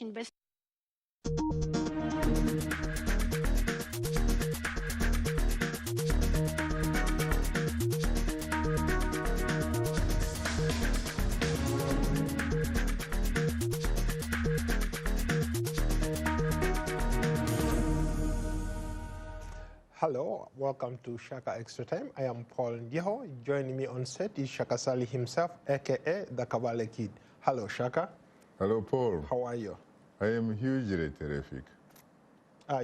best. Hello, welcome to Shaka Extra Time. I am Paul Ndiho. Joining me on set is Shaka Sali himself, aka the Kabale Kid. Hello, Shaka. Hello, Paul. How are you? I am hugely terrific.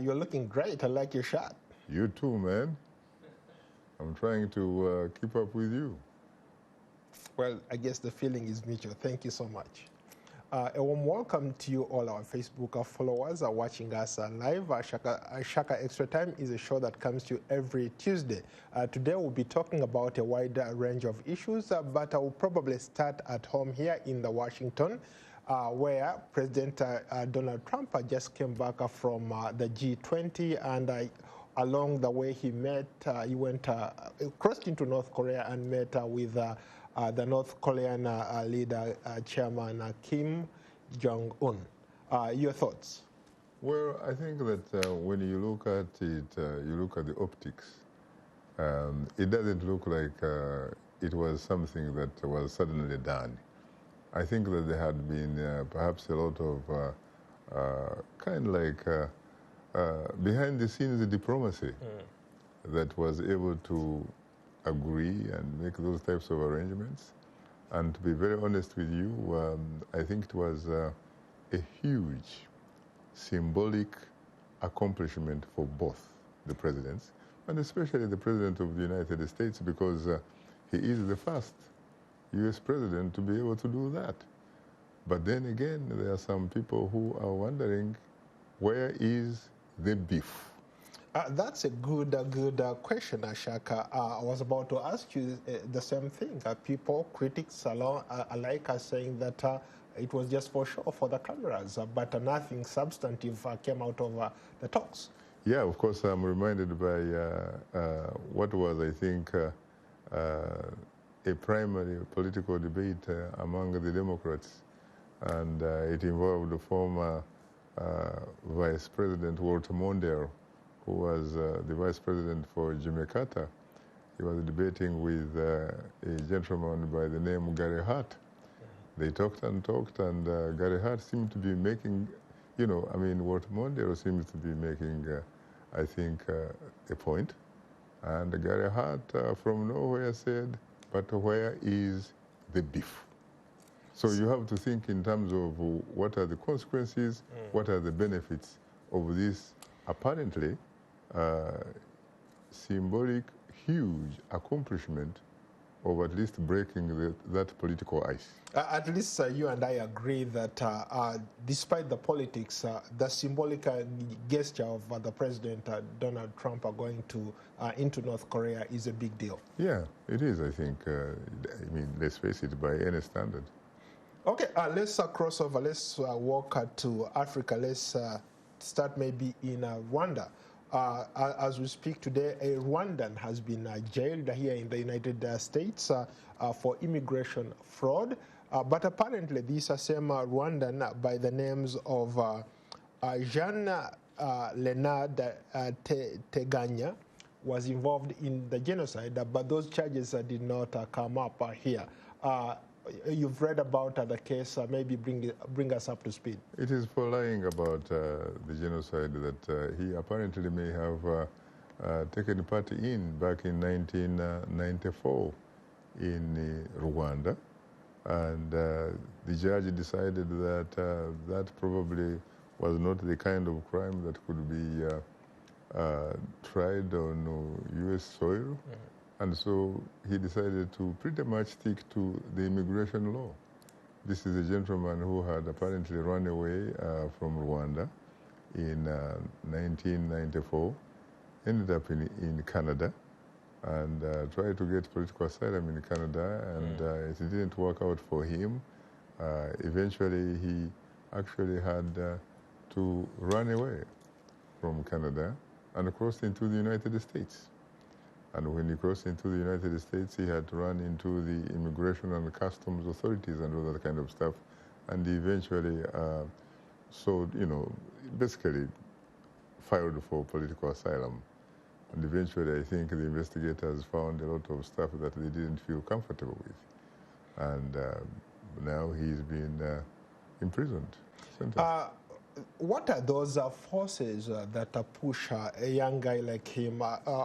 You're looking great. I like your shirt. You too, man. I'm trying to keep up with you. Well, I guess the feeling is mutual. Thank you so much. A warm welcome to you all our Facebook followers are watching us live. Shaka Extra Time is a show that comes to you every Tuesday. Today we'll be talking about a wide range of issues, but I will probably start at home here in the Washington, where President Donald Trump just came back from the G20, and along the way he went crossed into North Korea and met with the North Korean leader, Chairman Kim Jong-un. Your thoughts? Well, I think that when you look at it, you look at the optics. It doesn't look like it was something that was suddenly done. I think that there had been perhaps a lot of kind of like behind the scenes diplomacy that was able to agree and make those types of arrangements. And to be very honest with you, I think it was a huge symbolic accomplishment for both the presidents, and especially the President of the United States, because he is the first U.S. president to be able to do that. But then again, there are some people who are wondering, where is the beef? That's a good question, Shaka. I was about to ask you the same thing. People, critics alike are saying that it was just for show, for the cameras, but nothing substantive came out of the talks. Yeah, of course, I'm reminded by what was, I think, a primary political debate among the Democrats. And it involved the former Vice President Walter Mondale, who was the vice president for Jimmy Carter. He was debating with a gentleman by the name Gary Hart. They talked, and Gary Hart seemed to be making, Walter Mondale seems to be making, I think, a point. And Gary Hart from nowhere said, but where is the beef? So you have to think in terms of what are the consequences, what are the benefits of this apparently symbolic, huge accomplishment of at least breaking that political ice. At least you and I agree that despite the politics, the symbolic gesture of the President Donald Trump going into North Korea is a big deal. Yeah, it is, I think. Let's face it, by any standard. Okay, let's cross over. Let's walk to Africa. Let's start maybe in Rwanda. As we speak today, a Rwandan has been jailed here in the United States for immigration fraud. But apparently, this same Rwandan by the names of Jean Leonard Teganya was involved in the genocide, but those charges did not come up here. You've read about the case, maybe bring us up to speed. It is for lying about the genocide that he apparently may have taken part in back in 1994 in Rwanda. And the judge decided that that probably was not the kind of crime that could be tried on U.S. soil. And so he decided to pretty much stick to the immigration law. This is a gentleman who had apparently run away from Rwanda in 1994, ended up in Canada, and tried to get political asylum in Canada, and it didn't work out for him. Eventually, he actually had to run away from Canada and crossed into the United States. And when he crossed into the United States, he had to run into the immigration and customs authorities and all that kind of stuff. And he eventually so, basically filed for political asylum. And eventually, I think the investigators found a lot of stuff that they didn't feel comfortable with. And now he's been imprisoned, sentenced. What are those forces that push a young guy like him?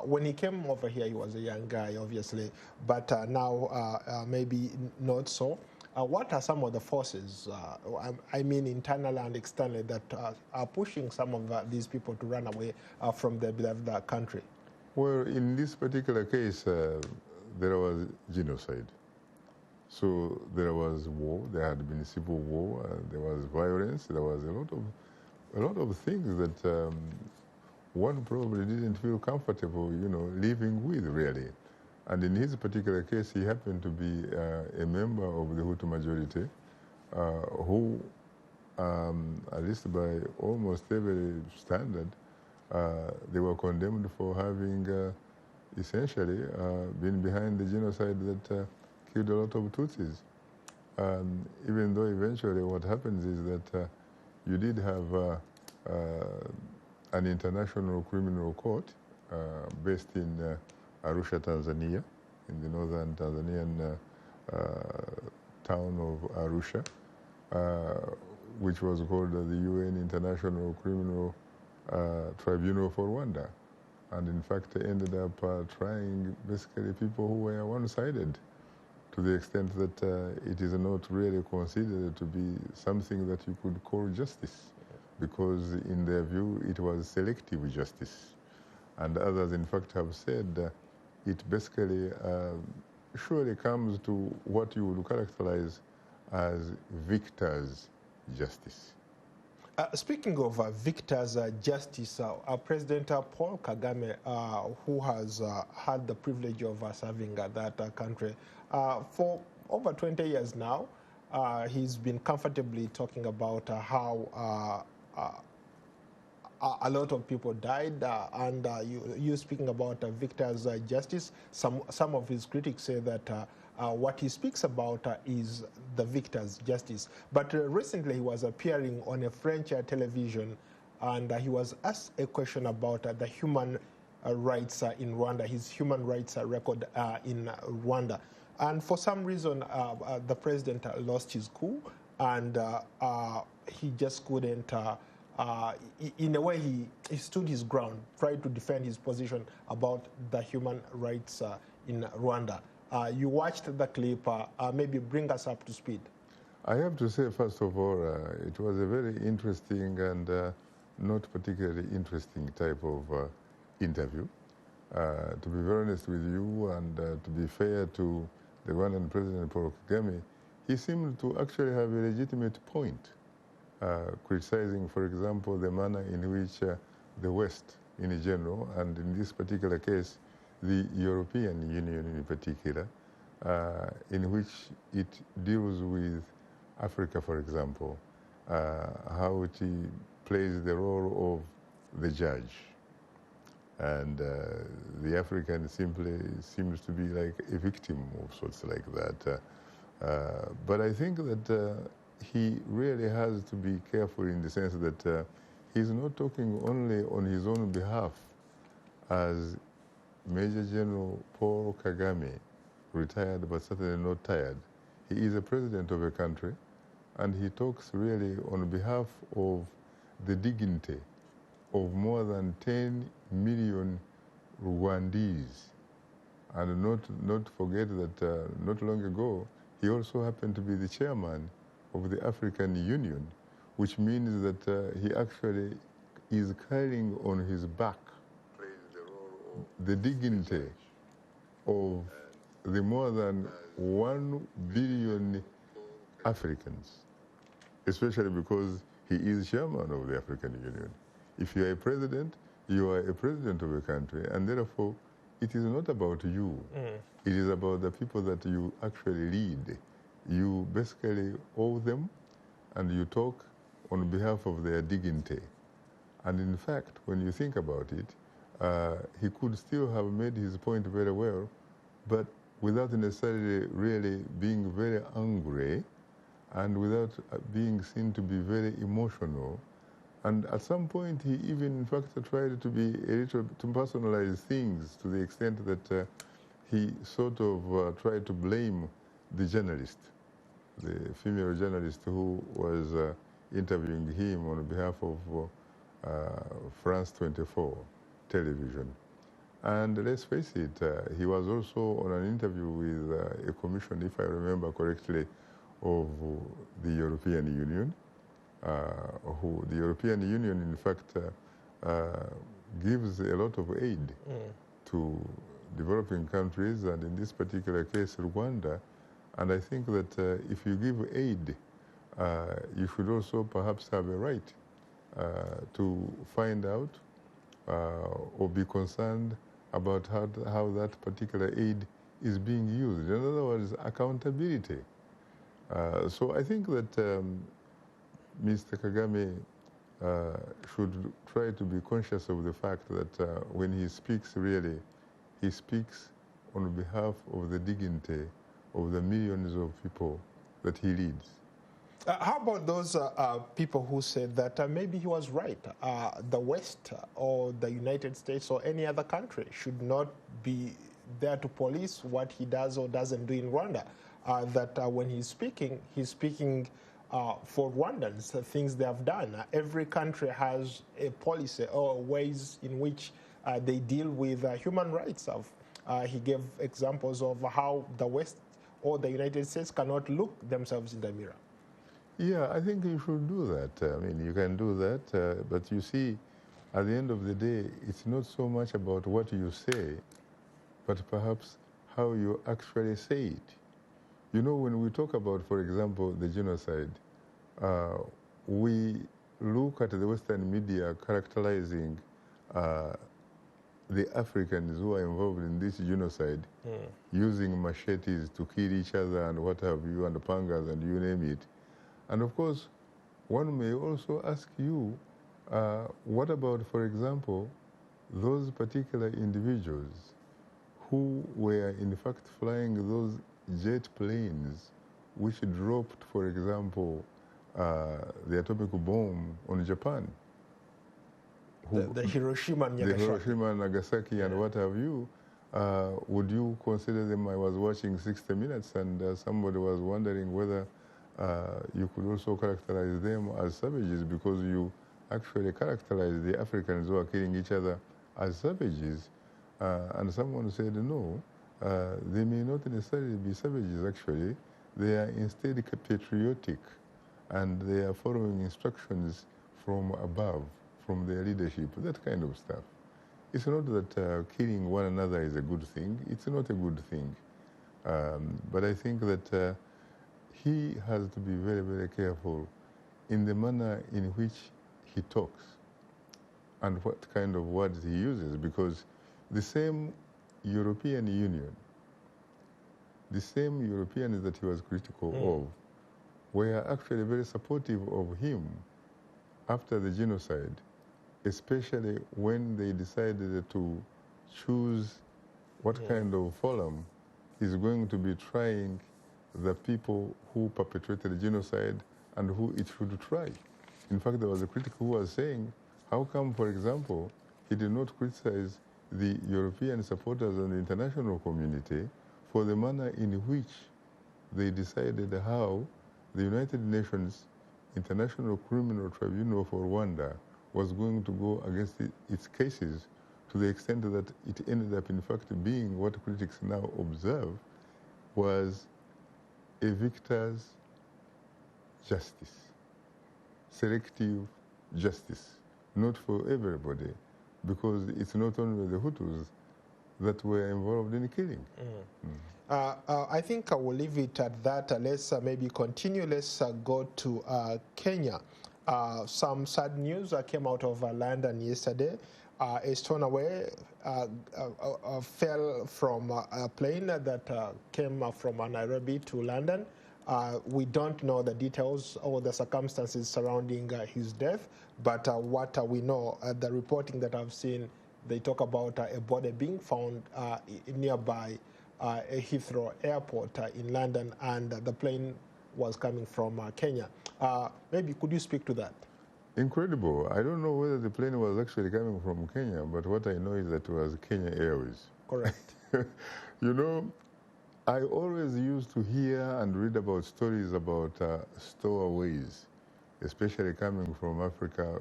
When he came over here, he was a young guy, obviously, but now maybe not so. What are some of the forces, I mean internally and externally, that are pushing some of these people to run away from their beloved country? Well, in this particular case, there was genocide. So there was war. There had been civil war. There was violence. There was a lot of things that one probably didn't feel comfortable, living with really. And in his particular case, he happened to be a member of the Hutu majority, who, at least by almost every standard, they were condemned for having essentially been behind the genocide that killed a lot of Tutsis. Even though eventually what happens is that you did have an international criminal court based in Arusha, Tanzania, in the northern Tanzanian town of Arusha, which was called the UN International Criminal Tribunal for Rwanda. And in fact, they ended up trying basically people who were one-sided, to the extent that it is not really considered to be something that you could call justice, because in their view it was selective justice. And others in fact have said it basically surely comes to what you would characterize as victor's justice. Speaking of victor's justice, President Paul Kagame, who has had the privilege of serving that country for over 20 years now, he's been comfortably talking about how a lot of people died, and you speaking about victor's justice. Some of his critics say that what he speaks about is the victor's justice. But recently he was appearing on a French television, and he was asked a question about the human rights in Rwanda, his human rights record in Rwanda. And for some reason, the president lost his cool, and he just couldn't, in a way, he stood his ground, tried to defend his position about the human rights in Rwanda. You watched the clip, maybe bring us up to speed. I have to say, first of all, it was a very interesting and not particularly interesting type of interview. To be very honest with you, and to be fair to the Rwandan President Paul Kagame, he seemed to actually have a legitimate point, criticizing, for example, the manner in which the West in general, and in this particular case, the European Union in particular, in which it deals with Africa, for example, how it plays the role of the judge. And the African simply seems to be like a victim of sorts like that. But I think that he really has to be careful in the sense that he's not talking only on his own behalf as Major General Paul Kagame, retired but certainly not tired. He is a president of a country, and he talks really on behalf of the dignity of more than 10 million Rwandese. And not forget that not long ago, he also happened to be the chairman of the African Union, which means that he actually is carrying on his back the dignity of the more than 1 billion Africans, especially because he is chairman of the African Union. If you are a president, you are a president of a country, and therefore it is not about you. It is about the people that you actually lead. You basically owe them, and you talk on behalf of their dignity. And in fact, when you think about it, he could still have made his point very well, but without necessarily really being very angry and without being seen to be very emotional. And at some point, he even, in fact, tried to be a little to personalize things to the extent that he sort of tried to blame the journalist, the female journalist who was interviewing him on behalf of France 24 television. And let's face it, he was also on an interview with a commission, if I remember correctly, of the European Union, who the European Union, in fact, gives a lot of aid to developing countries, and in this particular case, Rwanda. And I think that if you give aid, you should also perhaps have a right to find out or be concerned about how that particular aid is being used. In other words, accountability. So I think that Mr. Kagame should try to be conscious of the fact that when he speaks, really, he speaks on behalf of the dignity of the millions of people that he leads. How about those people who said that maybe he was right? The West or the United States or any other country should not be there to police what he does or doesn't do in Rwanda. That when he's speaking for Rwandans, the things they have done. Every country has a policy or ways in which they deal with human rights. He gave examples of how the West or the United States cannot look themselves in the mirror. Yeah, I think you should do that. I mean, you can do that, but you see, at the end of the day, it's not so much about what you say, but perhaps how you actually say it. You know, when we talk about, for example, the genocide, we look at the Western media characterizing the Africans who are involved in this genocide using machetes to kill each other and what have you, and pangas and you name it. And of course, one may also ask you, what about, for example, those particular individuals who were in fact flying those jet planes which dropped, for example, the atomic bomb on Japan? The Hiroshima and Nagasaki. The Hiroshima and Nagasaki and what have you. Would you consider them? I was watching 60 Minutes and somebody was wondering whether you could also characterize them as savages, because you actually characterize the Africans who are killing each other as savages. And someone said, no, they may not necessarily be savages, actually. They are instead patriotic, and they are following instructions from above, from their leadership, that kind of stuff. It's not that killing one another is a good thing. It's not a good thing. But I think that he has to be very, very careful in the manner in which he talks and what kind of words he uses, because the same European Union, the same Europeans that he was critical of, were actually very supportive of him after the genocide, especially when they decided to choose what kind of forum is going to be trying the people who perpetrated the genocide and who it should try. In fact, there was a critic who was saying, how come, for example, he did not criticize the European supporters and the international community for the manner in which they decided how the United Nations International Criminal Tribunal for Rwanda was going to go against its cases, to the extent that it ended up, in fact, being what critics now observe was a victor's justice, selective justice, not for everybody, because it's not only the Hutus that were involved in killing. I think I will leave it at that. Let's maybe continue. Let's go to Kenya. Some sad news came out of London yesterday. A stowaway fell from a plane that came from Nairobi to London. We don't know the details or the circumstances surrounding his death, but what we know, the reporting that I've seen, they talk about a body being found nearby Heathrow Airport in London, and the plane was coming from Kenya. Maybe could you speak to that? Incredible. I don't know whether the plane was actually coming from Kenya, but what I know is that it was Kenya Airways. Correct. You know, I always used to hear and read about stories about stowaways, especially coming from Africa,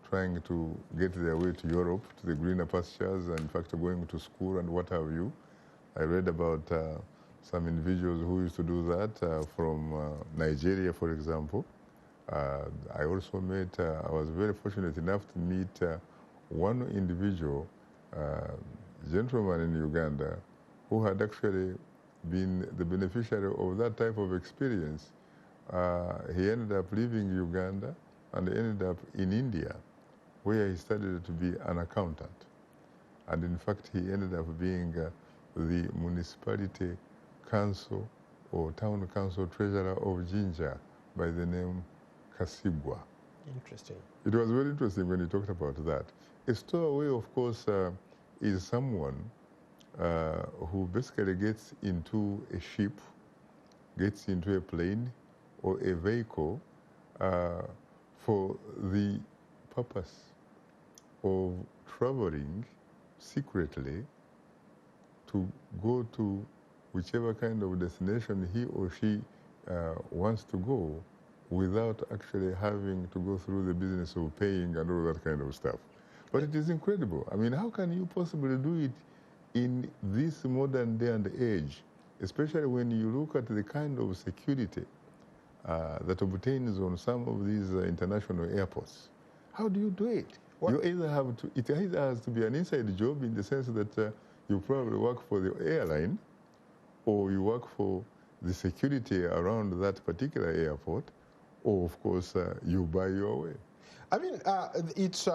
trying to get their way to Europe, to the greener pastures, and in fact going to school and what have you. I read about some individuals who used to do that from Nigeria, for example. I also met, I was very fortunate enough to meet one individual, gentleman in Uganda, who had actually been the beneficiary of that type of experience. He ended up leaving Uganda and ended up in India, where he studied to be an accountant. And in fact, he ended up being the municipality council or town council treasurer of Jinja by the name Kasibwa. Interesting. It was very interesting when he talked about that. A stowaway, of course, is someone who basically gets into a ship, gets into a plane or a vehicle for the purpose of traveling secretly to go to whichever kind of destination he or she wants to go without actually having to go through the business of paying and all that kind of stuff. But it is incredible. I mean, how can you possibly do it in this modern day and age, especially when you look at the kind of security that obtains on some of these international airports? How do you do it? What? You either have to, it either has to be an inside job in the sense that you probably work for the airline, or you work for the security around that particular airport, or of course you buy your way. I mean, it's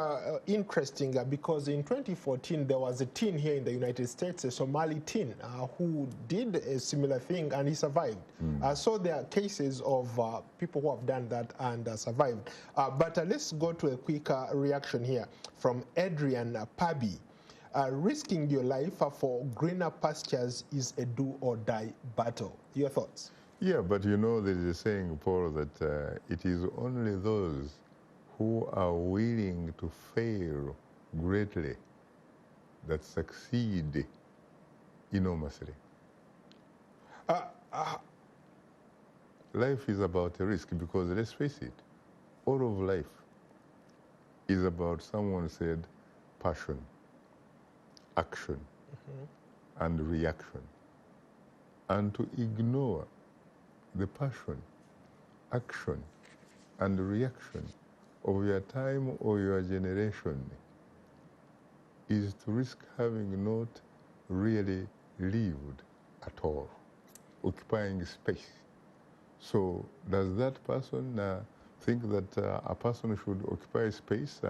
interesting because in 2014 there was a teen here in the United States, a Somali teen, who did a similar thing and he survived. So there are cases of people who have done that and survived. But let's go to a quick reaction here from Adrian Pabi. Risking your life for greener pastures is a do-or-die battle. Your thoughts? Yeah, but you know, there is a saying, Paul, that it is only those who are willing to fail greatly that succeed enormously. Life is about a risk because, let's face it, all of life is about, someone said, passion, action, and reaction. And to ignore the passion, action, and reaction of your time or your generation is to risk having not really lived at all, occupying space. So does that person think that a person should occupy space,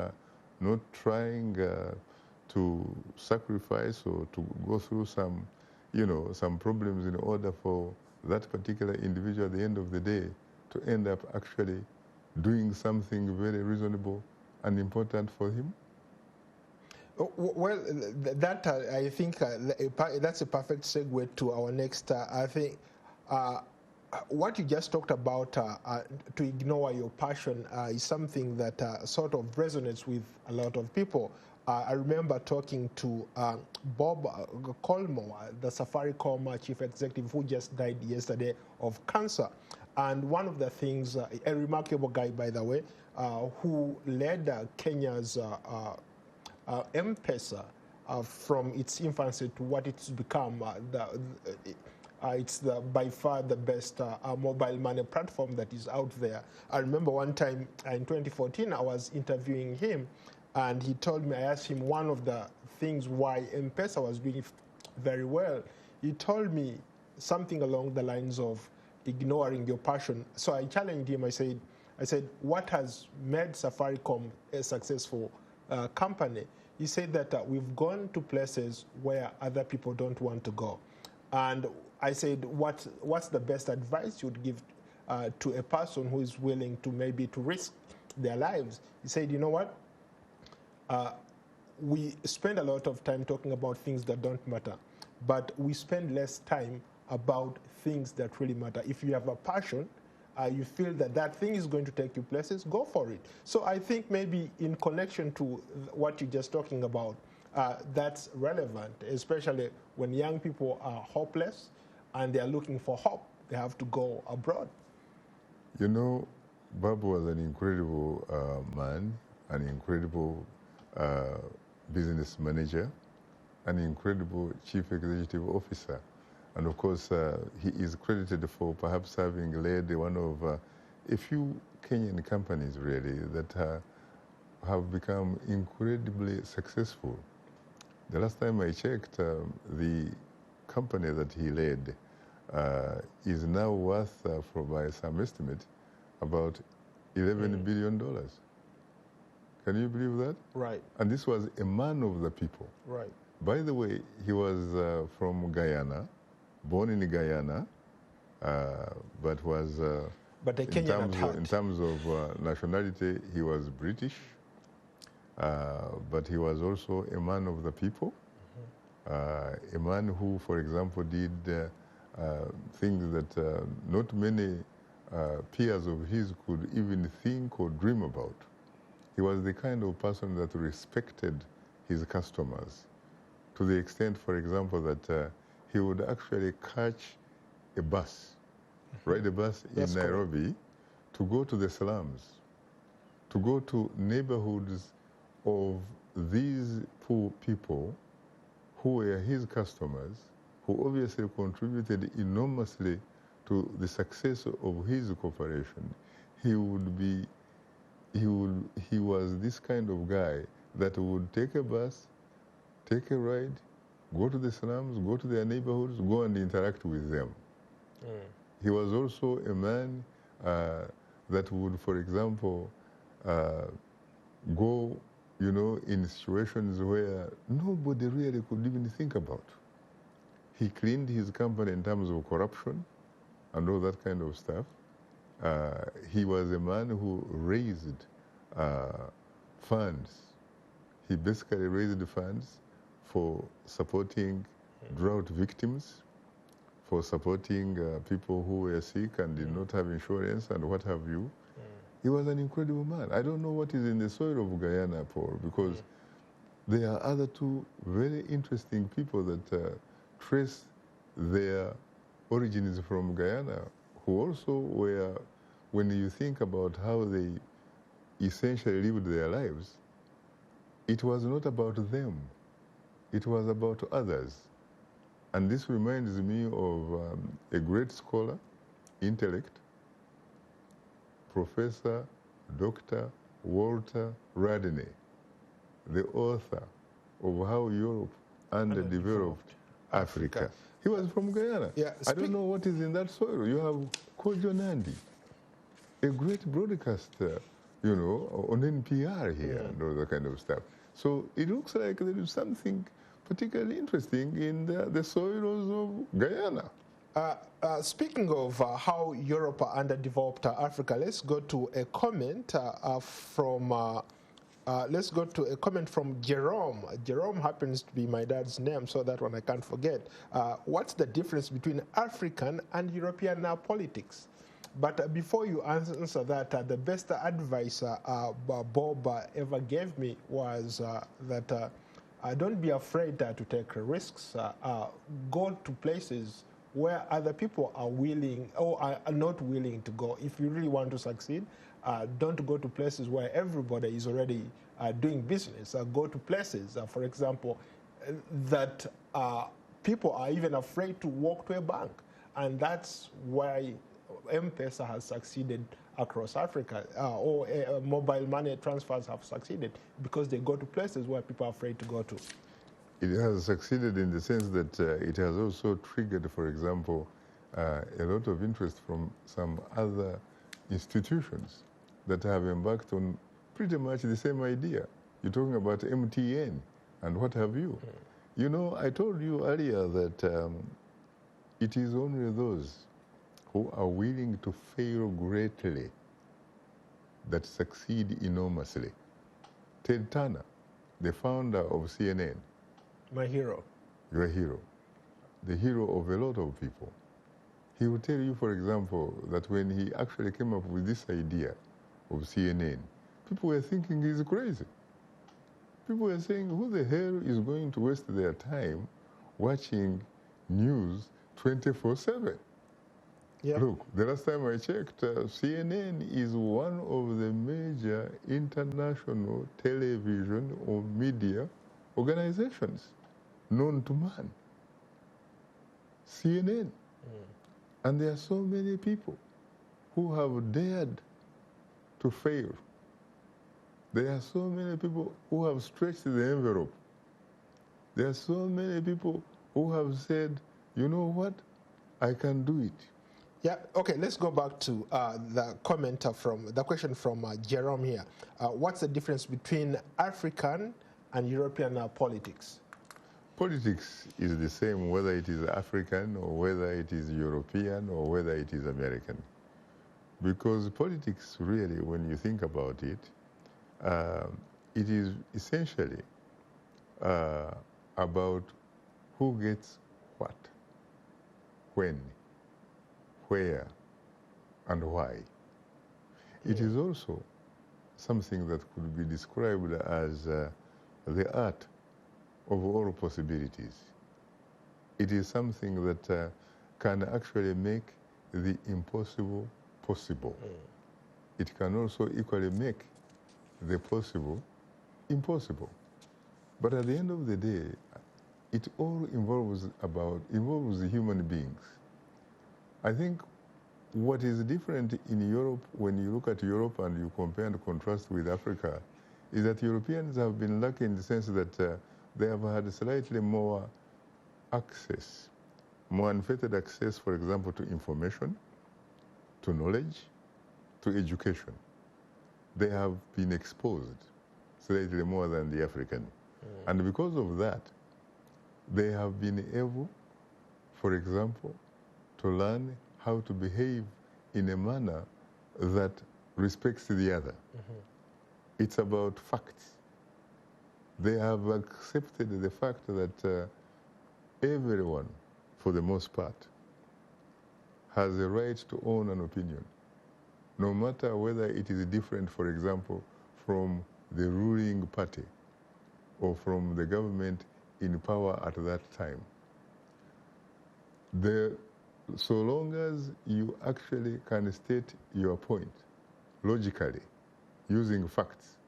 not trying to sacrifice or to go through some, you know, some problems in order for that particular individual at the end of the day to end up actually doing something very reasonable and important for him? Well, that I think that's a perfect segue to our next. I think what you just talked about, to ignore your passion, is something that sort of resonates with a lot of people. I remember talking to Bob Colmo, the Safaricom chief executive, who just died yesterday of cancer. And one of the things, a remarkable guy, by the way, who led Kenya's M-Pesa from its infancy to what it's become. It's by far the best mobile money platform that is out there. I remember one time in 2014, I was interviewing him, and he told me, I asked him one of the things why M-Pesa was doing very well. He told me something along the lines of ignoring your passion. So I challenged him. I said, what has made Safaricom a successful company? He said that we've gone to places where other people don't want to go. And I said, what's the best advice you'd give to a person who is willing to maybe to risk their lives? He said, you know what? We spend a lot of time talking about things that don't matter, but we spend less time about things that really matter. If you have a passion, you feel that that thing is going to take you places, go for it. So I think maybe in connection to what you're just talking about, that's relevant, especially when young people are hopeless and they are looking for hope. They have to go abroad. You know, Bob was an incredible man, an incredible business manager, an incredible chief executive officer. And of course, he is credited for perhaps having led one of a few Kenyan companies, really, that have become incredibly successful. The last time I checked, the company that he led is now worth, by some estimate, about $11 billion. Can you believe that? Right. And this was a man of the people. Right. By the way, he was from Guyana, born in Guyana, but was, but the Kenyan at heart. In terms of nationality, he was British, but he was also a man of the people, a man who, for example, did things that not many peers of his could even think or dream about. He was the kind of person that respected his customers to the extent, for example, that he would actually catch a bus, ride a bus in Nairobi to go to the slums, to go to neighborhoods of these poor people who were his customers, who obviously contributed enormously to the success of his corporation. He was this kind of guy that would take a bus, take a ride, go to the slums, go to their neighborhoods, go and interact with them. He was also a man that would, for example, go, in situations where nobody really could even think about. He cleaned his company in terms of corruption and all that kind of stuff. He was a man who raised funds. He basically raised funds for supporting drought victims, for supporting people who were sick and did not have insurance and what have you. He was an incredible man. I don't know what is in the soil of Guyana, Paul, because there are other two very interesting people that trace their origins from Guyana, who also were, when you think about how they essentially lived their lives, it was not about them. It was about others. And this reminds me of a great scholar, intellect, Professor Dr. Walter Radney, the author of How Europe Underdeveloped Africa. He was from Guyana. Yeah, I don't know what is in that soil. You have Kojo Nandi, a great broadcaster, on NPR here and all that kind of stuff. So it looks like there is something particularly interesting in the soils of Guyana. Speaking of how Europe underdeveloped Africa, let's go to a comment from Jerome. Jerome happens to be my dad's name, so that one I can't forget. What's the difference between African and European politics? But before you answer that, the best advice Bob ever gave me was that don't be afraid to take risks. Go to places where other people are willing or are not willing to go. If you really want to succeed, don't go to places where everybody is already doing business. Go to places, for example, that people are even afraid to walk to a bank. And that's why M-Pesa has succeeded across Africa, or mobile money transfers have succeeded because they go to places where people are afraid to go to. It has succeeded in the sense that it has also triggered, for example, a lot of interest from some other institutions that have embarked on pretty much the same idea. You're talking about MTN and what have you. I told you earlier that it is only those who are willing to fail greatly that succeed enormously. Ted Turner, the founder of CNN. My hero. Your hero. The hero of a lot of people. he will tell you, for example, that when he actually came up with this idea of CNN, people were thinking he's crazy. People were saying, who the hell is going to waste their time watching news 24/7? Yep. Look, the last time I checked, CNN is one of the major international television or media organizations known to man. CNN. And there are so many people who have dared to fail. There are so many people who have stretched the envelope. There are so many people who have said, you know what, I can do it. Yeah, okay, let's go back to the commenter from, the question from Jerome here. What's the difference between African and European politics? Politics is the same whether it is African or whether it is European or whether it is American. Because politics really, when you think about it, it is essentially about who gets what, when, where, and why. It is also something that could be described as the art of all possibilities. It is something that can actually make the impossible possible. It can also equally make the possible impossible. But at the end of the day, it all involves human beings. I think what is different in Europe, when you look at Europe and you compare and contrast with Africa, is that Europeans have been lucky in the sense that they have had slightly more access, more unfettered access, for example, to information, to knowledge, to education. They have been exposed slightly more than the African. And because of that, they have been able, for example, to learn how to behave in a manner that respects the other. It's about facts. They have accepted the fact that everyone, for the most part, has a right to own an opinion, no matter whether it is different, for example, from the ruling party or from the government in power at that time. So long as you actually can state your point logically, using facts,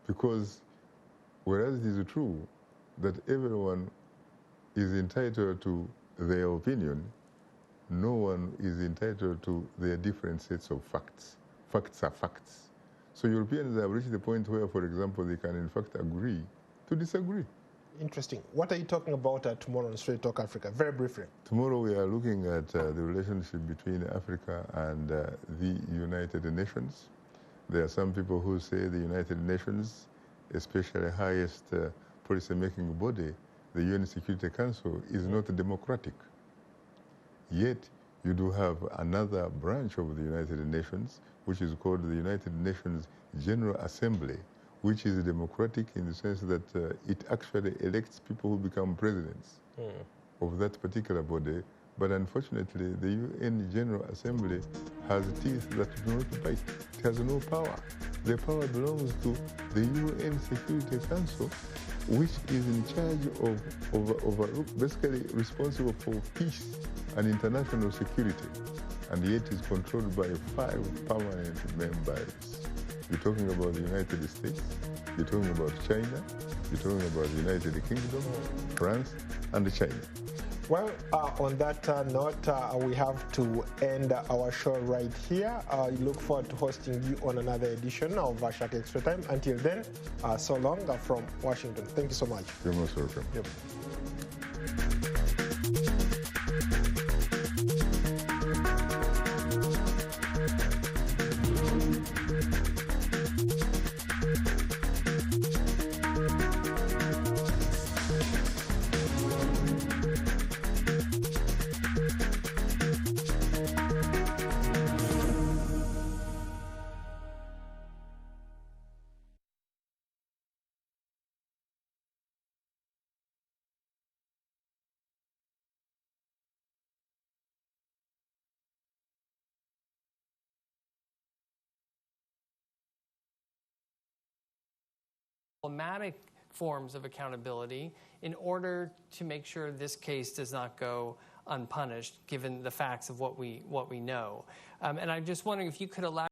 because whereas it is true that everyone is entitled to their opinion, no one is entitled to their different sets of facts. Facts are facts. So Europeans have reached the point where, for example, they can in fact agree to disagree. Interesting. What are you talking about tomorrow on Straight Talk Africa? Very briefly. Tomorrow we are looking at the relationship between Africa and the United Nations. There are some people who say the United Nations, especially highest policy-making body, the UN Security Council, is not democratic. Yet you do have another branch of the United Nations, which is called the United Nations General Assembly, which is democratic in the sense that it actually elects people who become presidents of that particular body. But unfortunately, the UN General Assembly has teeth that do not bite. It has no power. The power belongs to the UN Security Council, which is in charge of basically responsible for peace and international security, and yet is controlled by 5 permanent members. You're talking about the United States, you're talking about China, you're talking about the United Kingdom, France, and China. Well, on that note, we have to end our show right here. I look forward to hosting you on another edition of Shaka Extra Time. Until then, so long from Washington. Thank you so much. You're most welcome. Yep. Problematic forms of accountability in order to make sure this case does not go unpunished, given the facts of what we know. And I'm just wondering if you could elaborate.